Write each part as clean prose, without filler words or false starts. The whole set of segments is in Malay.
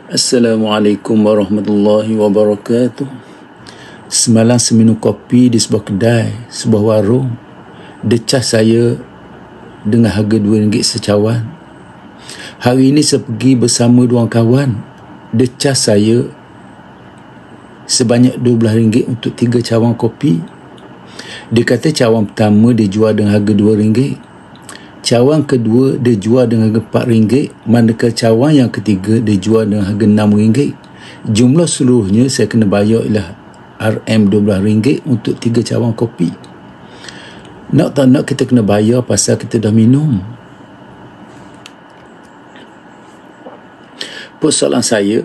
Assalamualaikum warahmatullahi wabarakatuh. Semalam saya minum kopi di sebuah kedai, sebuah warung. Dia cas saya dengan harga RM2 secawan. Hari ini saya pergi bersama dua kawan. Dia cas saya sebanyak RM12 untuk 3 cawan kopi. Dia kata cawan pertama dia jual dengan harga RM2. Cawan kedua dia jual dengan harga RM4, manakala cawan yang ketiga dia jual dengan harga RM6. Jumlah seluruhnya saya kena bayar ialah RM12 untuk 3 cawan kopi. Nak tak nak kita kena bayar pasal kita dah minum. Persoalan saya,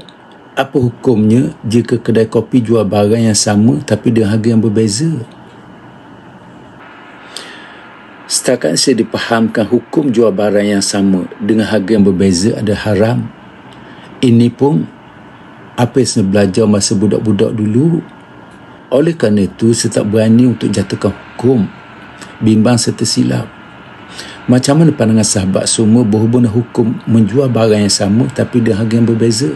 apa hukumnya jika kedai kopi jual barang yang sama tapi dengan harga yang berbeza? Setakat saya dipahamkan hukum jual barang yang sama dengan harga yang berbeza ada haram. Ini pun apa yang saya belajar masa budak-budak dulu. Oleh kerana itu, saya tak berani untuk jatuhkan hukum. Bimbang saya tersilap. Macam mana pandangan sahabat semua berhubung dengan hukum menjual barang yang sama tapi dengan harga yang berbeza?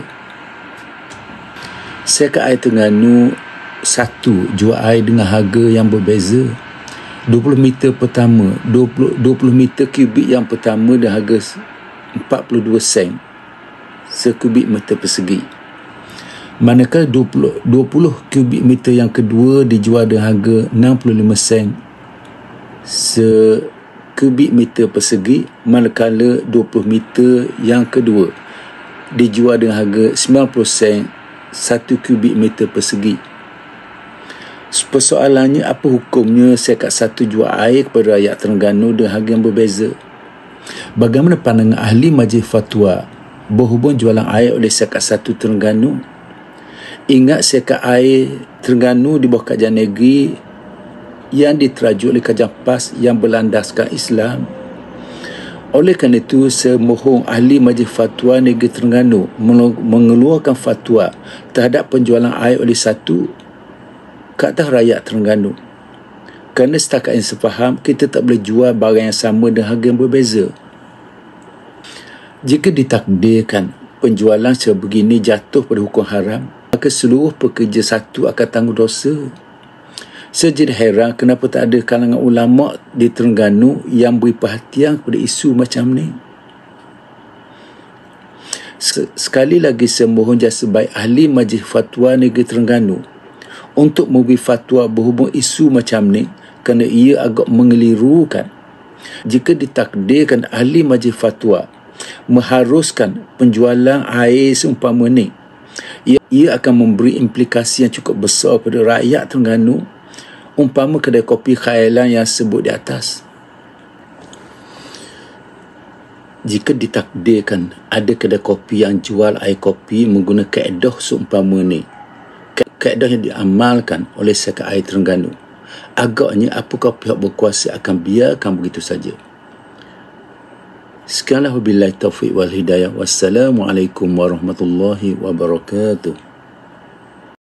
Saya kat air Terengganu, satu jual air dengan harga yang berbeza. 20 meter pertama, 20 meter kubik yang pertama dan harga 42 sen sekubik meter persegi. Manakala 20 kubik meter yang kedua dijual dengan harga 65 sen sekubik meter persegi, manakala 20 meter yang kedua dijual dengan harga 90 sen 1 kubik meter persegi. Persoalannya, apa hukumnya saya kat satu jual air kepada rakyat Terengganu dengan harga yang berbeza? Bagaimana pandangan ahli majlis fatwa berhubung jualan air oleh saya kat satu Terengganu? Ingat saya kat air Terengganu di bawah kajian negeri yang diterajuk oleh kajian PAS yang berlandaskan Islam. Oleh kerana itu, saya mohon ahli majlis fatwa negeri Terengganu mengeluarkan fatwa terhadap penjualan air oleh satu ke atas rakyat Terengganu. Kerana setakat yang saya faham, kita tak boleh jual barang yang sama dengan harga yang berbeza. Jika ditakdirkan penjualan sebegini jatuh pada hukum haram, maka seluruh pekerja satu akan tanggung dosa. Saya jadi heran kenapa tak ada kalangan ulama di Terengganu yang beri perhatian kepada isu macam ni. Sekali lagi saya mohon jasa baik ahli majlis fatwa negeri Terengganu untuk memberi fatwa berhubung isu macam ni, kerana ia agak mengelirukan. Jika ditakdirkan ahli majlis fatwa mengharuskan penjualan air seumpama ni, ia akan memberi implikasi yang cukup besar pada rakyat Terengganu, umpama kedai kopi khayalan yang sebut di atas. Jika ditakdirkan ada kedai kopi yang jual air kopi menggunakan kaedah seumpama ni, kaedah yang diamalkan oleh Sekat Air Terengganu, agaknya apakah pihak berkuasa akan biarkan begitu saja? Sekianlah, wabillahi taufiq wal hidayah. Wassalamualaikum warahmatullahi wabarakatuh.